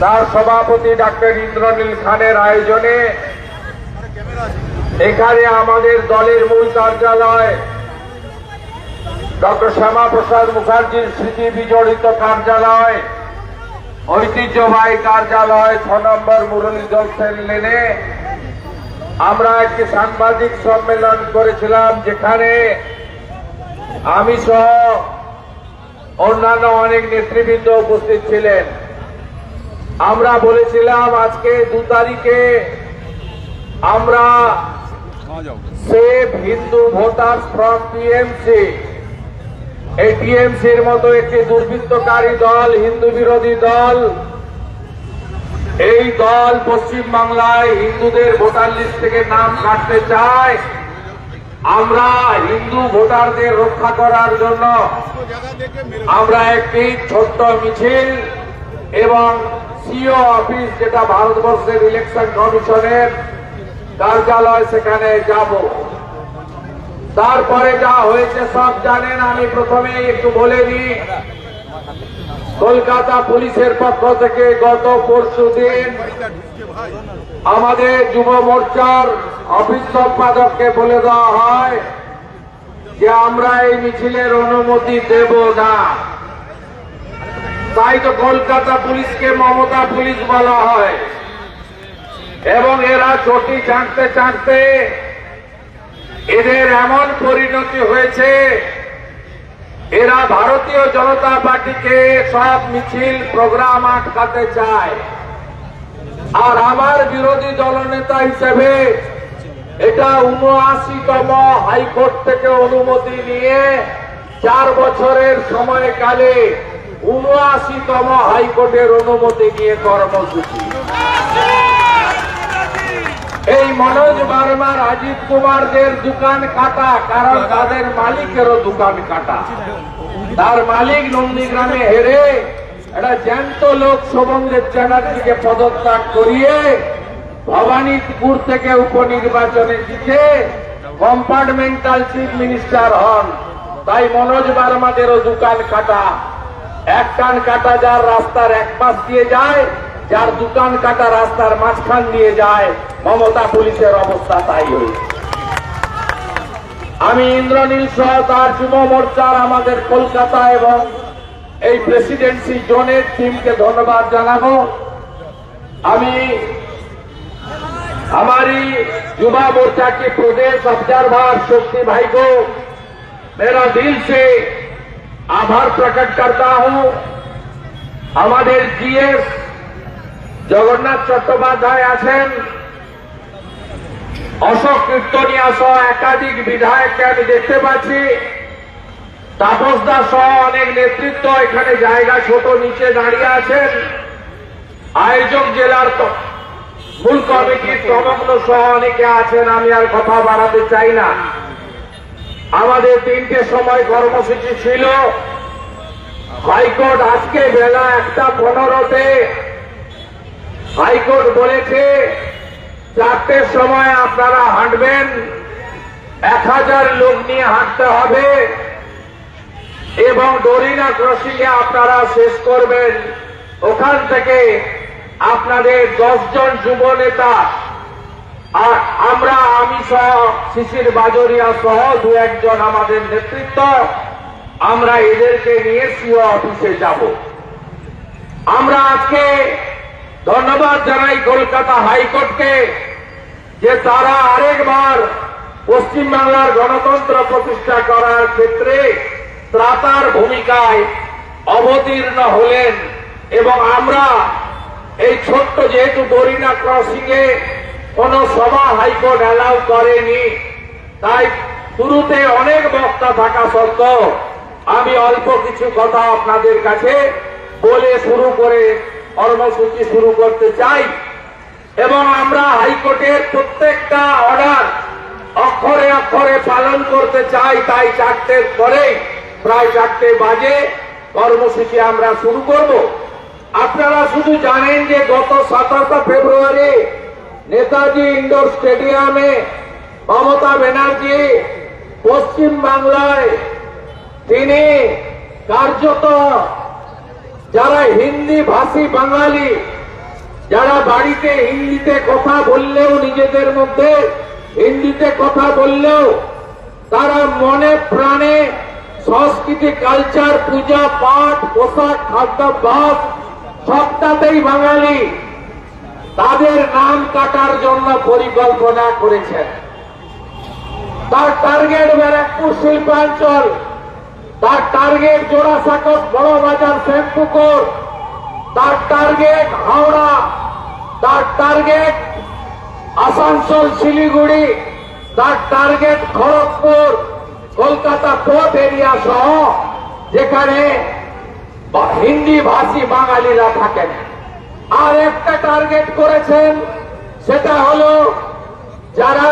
তার সভাপতি ডাক্তার ইন্দ্রনীল খানের আয়োজনে এখানে আমাদের দলের মূল কার্যালয় ডক্টর শ্যামাপ্রসাদ মুখার্জির স্মৃতি বিজড়িত কার্যালয়, ঐতিহ্যবাহী কার্যালয় 6 নম্বর মুরলীধর সেন লেনে আমরা একটি সাংবাদিক সম্মেলন করেছিলাম, যেখানে আমি সহ অন্যান্য অনেক নেতৃবৃন্দ উপস্থিত ছিলেন। আমরা বলেছিলাম আজকে 2 তারিখে আমরা save Hindu voters from TMC, এই টিএমসির মতো একটি দুর্বৃত্তকারী দল, হিন্দু বিরোধী দল, এই দল পশ্চিম বাংলায় হিন্দুদের ভোটার লিস্ট থেকে নাম কাটতে চায়। আমরা হিন্দু ভোটারদের রক্ষা করার জন্য আমরা একটি ছোট্ট মিছিল এবং সিও অফিস, যেটা ভারতবর্ষের ইলেকশন কমিশনের কার্যালয়, সেখানে যাব। তারপরে যা হয়েছে সব জানেন। আমি প্রথমে একটু বলে দিই, কলকাতা পুলিশের পক্ষ থেকে গত পরশুদিন আমাদের যুব মোর্চার অফিস সম্পাদককে বলে দেওয়া হয় যে আমরা এই মিছিলের অনুমতি দেব না। তাই তো কলকাতা পুলিশকে মমতা পুলিশ বলা হয়। এবং এরা চটি চাটতে চাটতে এদের এমন পরিণতি হয়েছে, এরা ভারতীয় জনতা পার্টিকে সব মিছিল প্রোগ্রাম আটকাতে চায়। আর আমার বিরোধী দলনেতা হিসেবে এটা 79তম হাইকোর্ট থেকে অনুমতি নিয়ে 4 বছরের সময়কালে 79তম হাইকোর্টের অনুমতি নিয়ে কর্মসূচি। এই মনোজ বার্মা, রাজীব কুমারদের দোকান কাটা, কারণ তাদের মালিকেরও দোকান কাটা। তার মালিক নন্দীগ্রামে হেরে একটা জ্যান্ত লোক শোভনদেব চ্যাটার্জিকে পদত্যাগ করিয়ে ভবানীপুর থেকে উপনির্বাচনে জিতে কম্পার্টমেন্টাল চিফ মিনিস্টার হন। তাই মনোজ বার্মাদেরও দোকান কাটা। এক কান কাটা যার রাস্তার এক পাশ দিয়ে যায়, যার দোকান কাটা রাস্তার মাঝখান দিয়ে যায়। মমতা পুলিশের অবস্থা তাই হয়েছে। আমি ইন্দ্রনীল সহ তার যুব মোর্চার আমাদের কলকাতা এবং এই প্রেসিডেন্সি জোনের টিমকে ধন্যবাদ জানাবো। আমি हमारी युवा मोर्चा के प्रदेश ऑब्जर्वर शक्ति भाई को मेरा दिल से आभार प्रकट करता हूं। हमारे जीएस जगन्नाथ चट्टोपाध्याय आছেন, অশোক কীর্তনিয়া সহ একাধিক বিধায়ককে আমি দেখতে পাচ্ছি, তাপস দাস সহ অনেক নেতৃত্ব এখানে জায়গা ছোট নিচে দাঁড়িয়ে আছেন। আয়োজক জেলার মূল কমিটির তমগ্ন সহ অনেকে আছেন। আমি আর কথা বাড়াতে চাই না। আমাদের 3টের সময় কর্মসূচি ছিল। হাইকোর্ট আজকে বেলা 1:15-তে হাইকোর্ট বলেছে 4টের সময় আপনারা হাঁটবেন, 1000 লোক নিয়ে হাঁটতে হবে এবং ডোরিনা ক্রসিং এ আপনারা শেষ করবেন। ওখান থেকে আপনাদের 10 জন যুব নেতা আর আমরা, আমি সহ শিশির বাজরিয়া সহ 2-1 জন আমাদের নেতৃত্ব, আমরা এদেরকে নিয়ে সিও অফিসে যাব। আমরা আজকে ধন্যবাদ জানাই কলকাতা হাইকোর্টকে যে তারা আরেকবার পশ্চিমবাংলার গণতন্ত্র প্রতিষ্ঠা করার ক্ষেত্রে ত্রাতার ভূমিকায় অবতীর্ণ হলেন। এবং আমরা এই ছোট্ট, যেহেতু ডোরিনা ক্রসিং এ কোন সভা হাইকোর্ট অ্যালাউ করেনি, তাই শুরুতে অনেক বক্তা থাকা সত্ত্বেও আমি অল্প কিছু কথা আপনাদের কাছে বলে শুরু করে কর্মসূচি শুরু করতে চাই। এবং আমরা হাইকোর্টের প্রত্যেকটা অর্ডার অক্ষরে অক্ষরে পালন করতে চাই। তাই 4টের পরে প্রায় 4টে বাজে কর্মসূচি আমরা শুরু করব। আপনারা শুধু জানেন যে গত 27 ফেব্রুয়ারি নেতাজি ইন্ডোর স্টেডিয়ামে মমতা ব্যানার্জি পশ্চিম বাংলায় তিনি কার্যত যারা হিন্দি ভাষী বাঙালি যারা বাড়িতে হিন্দিতে কথা বললেও, নিজেদের মধ্যে হিন্দিতে কথা বললেও তারা মনে প্রাণে সংস্কৃতি, কালচার, পূজা পাঠ, পোশাক, খাদ্যাভ্যাস সবটাতেই বাঙালি, তাদের নাম কাটার জন্য পরিকল্পনা করেছেন। তার টার্গেট ব্যারাকপুর শিল্পাঞ্চল, তার টার্গেট জোড়াসাঁকোট, বড়বাজার, শ্যামপুকুর, তার টার্গেট হাওড়া, তার টার্গেট আসানসোল, শিলিগুড়ি, তার target Kharagpur, Kolkata port area সহ যেখানে হিন্দি ভাষী বাঙালিরা থাকেন। আর একটা টার্গেট করেছেন, সেটা হলো যারা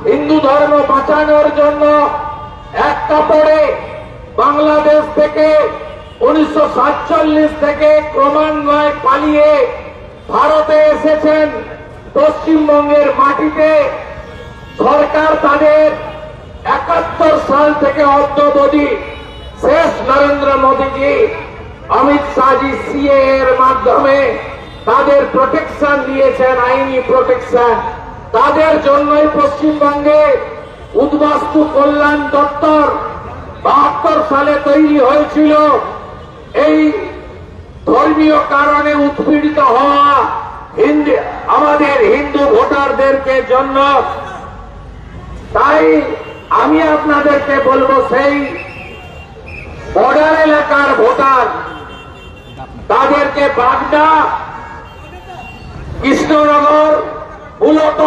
হিন্দু ধর্ম বাঁচানোর জন্য এক কাপড়ে বাংলাদেশ থেকে 1947 থেকে ক্রমান্বয়ে পালিয়ে ভারতে এসেছেন, পশ্চিমবঙ্গের মাটিতে সরকার তাদের 71 সাল থেকে অদ্যাবধি শেষ নরেন্দ্র মোদীজি, অমিত শাহজি সিএ এর মাধ্যমে তাদের প্রোটেকশন দিয়েছেন, আইনি প্রোটেকশন। তাদের জন্যই পশ্চিমবঙ্গে উদ্বাস্তু কল্যাণ দপ্তর 72 সালে তৈরি হয়েছিল, এই ধর্মীয় কারণে উৎপীড়িত হওয়া আমাদের হিন্দু ভোটারদেরকে জন্য। তাই আমি আপনাদেরকে বলবো, সেই বর্ডার এলাকার ভোটার তাদেরকে বাগদা, কৃষ্ণনগর, মূলত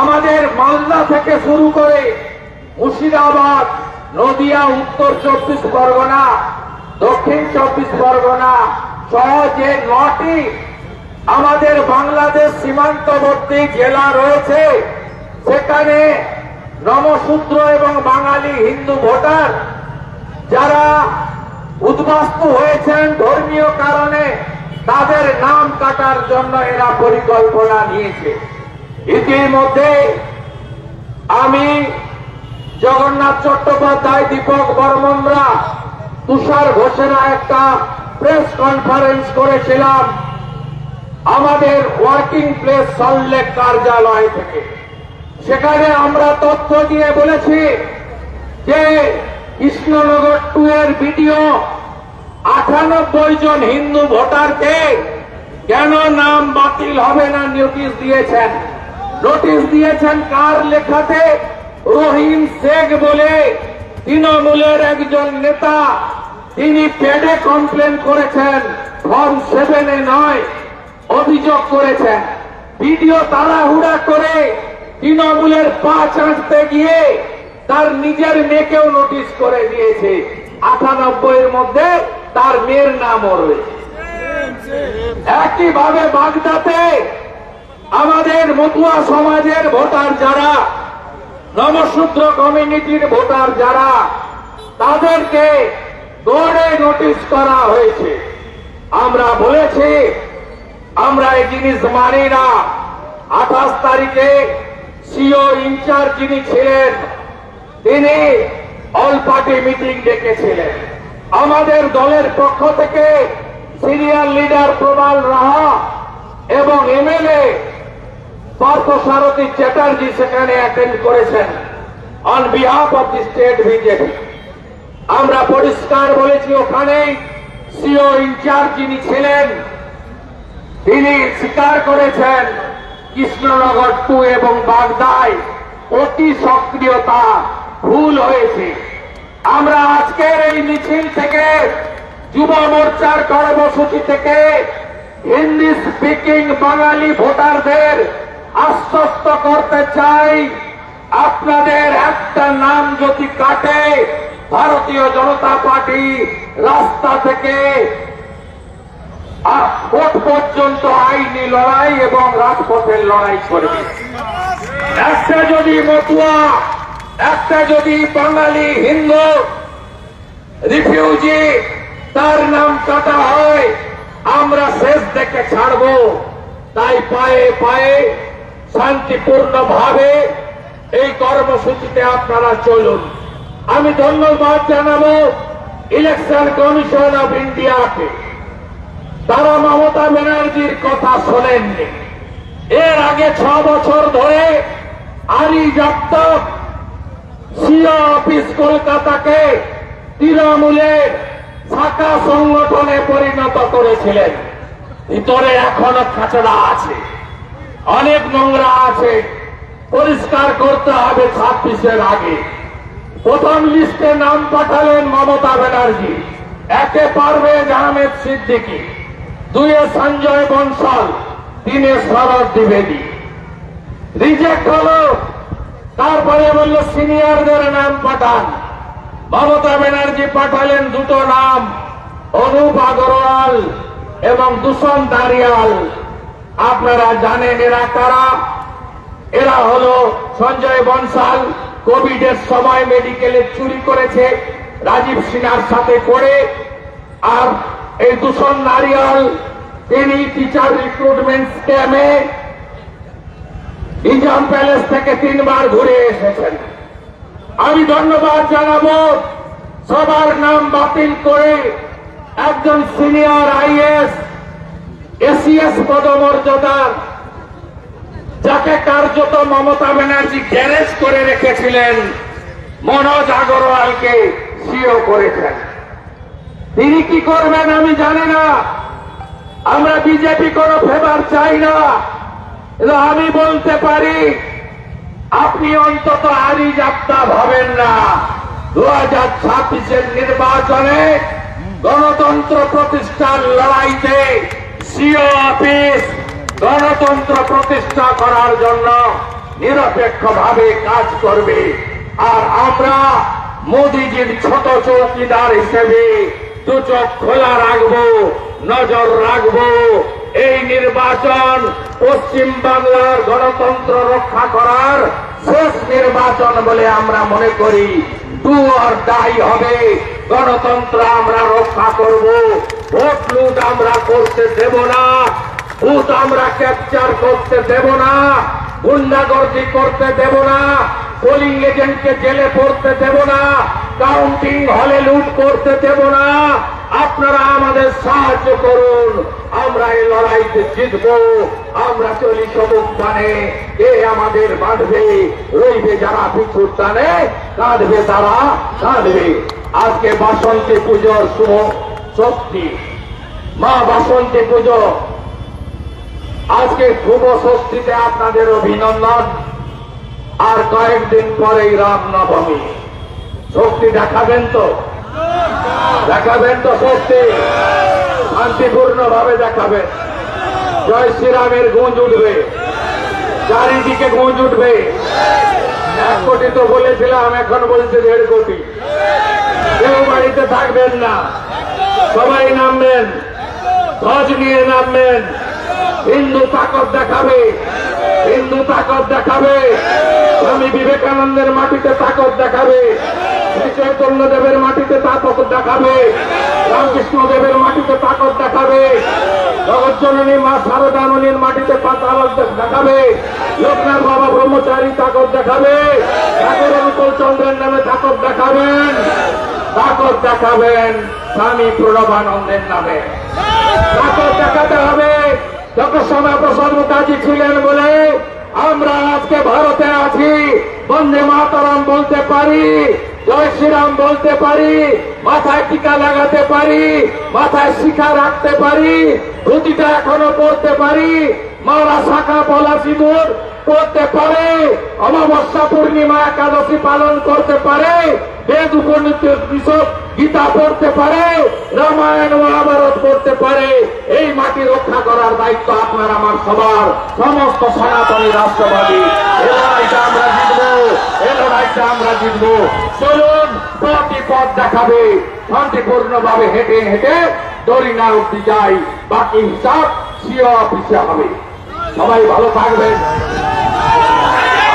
আমাদের মালদা থেকে শুরু করে মুর্শিদাবাদ, নদিয়া, উত্তর 24 পরগনা, দক্ষিণ 24 পরগনা সহ যে 9টি আমাদের বাংলাদেশ সীমান্তবর্তী জেলা রয়েছে, সেখানে নমশূদ্র এবং বাঙালি হিন্দু ভোটার যারা উদ্বাস্তু হয়েছেন ধর্মীয় কারণে, তাদের নাম কাটার জন্য এরা পরিকল্পনা নিয়েছে। ইতিমধ্যে আমি, জগন্নাথ চট্টোপাধ্যায়, দীপক বর্মনরা, তুষার ঘোষেরা একটা প্রেস কনফারেন্স করেছিলাম আমাদের ওয়ার্কিং প্লেস সল্টলেক কার্যালয় থেকে। সেখানে আমরা তথ্য দিয়ে বলেছি যে কৃষ্ণনগর 2 এর ভিডিও 98 জন হিন্দু ভোটারকে কেন নাম বাতিল হবে না নোটিশ দিয়েছেন। নোটিশ দিয়েছেন কার লেখাতে? রহিম শেখ বলে তৃণমূলের একজন নেতা, তিনি পেডে কমপ্লেন করেছেন, ফর্ম 7-এ নয়, অভিযোগ করেছেন। ভিডিও তাড়াহুড়া করে তৃণমূলের পা চাঁটতে গিয়ে তার নিজের মেয়েকেও নোটিশ করে দিয়েছে। 98 এর মধ্যে তার মেয়ের নামও রয়েছে। একইভাবে বাগদাতে আমাদের মতুয়া সমাজের ভোটার যারা, নমশূদ্র কমিউনিটির ভোটার যারা, তাদেরকে দৌড়ে নোটিশ করা হয়েছে। আমরা বলেছি আমরা এই জিনিস মানি না। 28 তারিখে সিও ইনচার্জ যিনি ছিলেন, তিনি অল পার্টি মিটিং ডেকেছিলেন। আমাদের দলের পক্ষ থেকে সিনিয়র লিডার প্রবাল রাহা এবং এমএলএ পার্থসারথী চ্যাটার্জি সেখানে অ্যাটেন্ড করেছেন on behalf of the state BJP. আমরা পরিষ্কার বলেছি, ওখানেই সিও ইনচার্জ যিনি ছিলেন তিনি স্বীকার করেছেন কৃষ্ণনগর 2 এবং বাগদায় অতি সক্রিয়তা, ভুল হয়েছে। আমরা আজকের এই মিছিল থেকে, যুব মোর্চার কর্মসূচি থেকে হিন্দি স্পিকিং বাঙালি ভোটারদের আশ্বস্ত করতে চাই, আপনাদের একটা নাম যদি কাটে, ভারতীয় জনতা পার্টি রাস্তা থেকে ভোট পর্যন্ত আইনি লড়াই এবং রাজপথের লড়াই করবে। একটা যদি মতুয়া, একটা যদি বাঙালি হিন্দু রিফিউজি তার নাম কাটা হয়, আমরা শেষ দেখে ছাড়ব। তাই পায়ে পায়ে শান্তিপূর্ণ ভাবে এই কর্মসূচিতে আপনারা চলুন। আমি ধন্যবাদ জানাবো ইলেকশন কমিশন অফ ইন্ডিয়াকে, তারা মমতা ব্যানার্জির কথা শোনেননি। এর আগে 6 বছর ধরে আরিজ আফতাব সিও অফিস কলকাতাকে তৃণমূলের শাখা সংগঠনে পরিণত করেছিলেন। ভিতরে এখনো খাঁচড়া আছে, অনেক নোংরা আছে, পরিষ্কার করতে হবে 26-এর আগে। প্রথম লিস্টে নাম পাঠালেন মমতা ব্যানার্জি, 1-এ পারভেজ আহমেদ সিদ্দিকী, 2-এ সঞ্জয় বনসাল, 3-এ শরৎ দ্বিবেদী। রিজেক্ট হলো। তারপরে বলল সিনিয়রদের নাম পাঠান। মমতা ব্যানার্জি পাঠালেন 2টো নাম, অনুপ আগরওয়াল এবং দূষণ দারিয়াল। আপনারা জানেন এরা কারা? এরা হলো সঞ্জয় বনসাল, কোভিডের সময় মেডিকেলে চুরি করেছে রাজীব সিনহার সাথে করে। আর এই দূষণ নারিয়াল তিনি টিচার রিক্রুটমেন্ট স্ক্যামে নিজাম প্যালেস থেকে 3 বার ঘুরে এসেছেন। আমি ধন্যবাদ জানাবো সবার নাম বাতিল করে একজন সিনিয়র আইএস এসিএস পদমর্যাদার, যাকে কার্যত মমতা ব্যানার্জি গ্যারেজ করে রেখেছিলেন, মনোজ আগরওয়ালকে সিও করেছেন। তিনি কি করবেন আমি জানি না। আমরা বিজেপি কোনো ফেভার চাই না। আমি বলতে পারি আপনি অন্তত আরিজ আফতাব হবেন না। 2026-এর নির্বাচনে গণতন্ত্র প্রতিষ্ঠার লড়াইতে সিও অফিস গণতন্ত্র প্রতিষ্ঠা করার জন্য নিরপেক্ষভাবে কাজ করবে। আর আমরা মোদিজির ছোট চৌকিদার হিসেবে 2 চোখ খোলা রাখবো, নজর রাখবো। এই নির্বাচন পশ্চিম বাংলার গণতন্ত্র রক্ষা করার শেষ নির্বাচন বলে আমরা মনে করি। ডু অর ডাই হবে। গণতন্ত্র আমরা রক্ষা করব। ভোট লুট আমরা করতে দেব না, বুথ আমরা ক্যাপচার করতে দেব না, গুন্ডাগর্দি করতে দেব না, পোলিং এজেন্টকে জেলে পড়তে দেব না, কাউন্টিং হলে লুট করতে দেব না। আপনারা আমাদের সাহায্য করুন, আমরা এই লড়াইতে জিতব। আমরা চলি সবুজ টানে, কে আমাদের বাঁধবে? রইবে যারা পিছুর টানে, কাঁদবে তারা কাঁদবে। আজকে বাসন্তী পুজোর শুভ ষষ্ঠী, মা বাসন্তী পুজো। আজকে শুভ ষষ্ঠীতে আপনাদের অভিনন্দন। আর কয়েকদিন পরেই রামনবমী। শক্তি দেখাবেন তো? দেখাবেন তো শক্তি? শান্তিপূর্ণ ভাবে দেখাবেন। জয় শ্রীরামের গুঞ্জ উঠবে, চারিদিকে গুঞ্জ উঠবে। 1 কোটি তো বলেছিলাম, এখন বলছে 1.5 কোটি। কেউ বাড়িতে থাকবেন না, সবাই নামবেন, ধ্বজ নিয়ে নামবেন। হিন্দু তাকত দেখাবে, হিন্দু তাকত দেখাবে। স্বামী বিবেকানন্দের মাটিতে তাকত দেখাবে, শ্রী চৈতন্য দেবের মাটিতে তাকত দেখাবে, রামকৃষ্ণ দেবের মাটিতে তাকত দেখাবে, জগজ্জননী মা শারদামণির মাটিতে তাকত দেখাবে, লোকনাথ বাবা ব্রহ্মচারী তাকত দেখাবে, ঠাকুর অনুকূল চন্দ্রের নামে তাকত দেখাবেন, তাকত দেখাবেন স্বামী প্রণবানন্দের নামে। তাকত দেখাতে হবে। ডক্টর শ্যামাপ্রসাদ মুখার্জি ছিলেন বলে আমরা আজকে ভারতে আছি। বন্দে মাতরম বলতে পারি, জয় শ্রীরাম বলতে পারি, মাথায় টিকা লাগাতে পারি, মাথায় শিখা রাখতে পারি, ধুতিটা এখনো পড়তে পারি, মারা শাখা পলা সিঁদুর করতে পারে, অমাবস্যা পূর্ণিমা একাদশী পালন করতে পারে, বেদ উপনিষদ গীতা পড়তে পারে, রামায়ণ মহাভারত পড়তে পারে। এই মাটি রক্ষা করার দায়িত্ব আপনার আমার সবার, সমস্ত সনাতনী রাষ্ট্রবাদী। এই লড়াইটা আমরা জিতবো, এই লড়াইটা আমরা জিতবো। চলুন প্রতি পথ দেখাবে, শান্তিপূর্ণ ভাবে হেঁটে হেঁটে দড়িনা উঠতে যাই। বাকি হিসাব সিও অফিসে হবে। সবাই ভালো থাকবেন।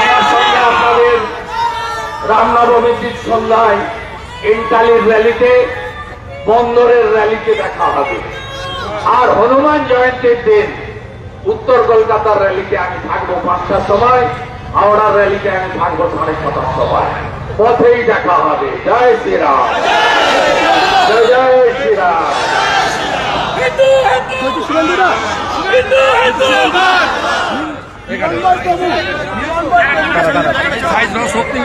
আমার সঙ্গে আপনাদের রামনবমীর সন্ধ্যায় ইন্টালির র্যালিতে, বন্দরের র্যালিতে দেখা হবে। আর হনুমান জয়ন্তীর দিন উত্তর কলকাতার র্যালিতে আমি থাকবো 5টার সময়, হাওড়ার র্যালিতে আমি থাকবো 7:30 সময়। পথেই দেখা হবে। জয় শ্রীরাম, জয় জয় শ্রীরাম। সত্যি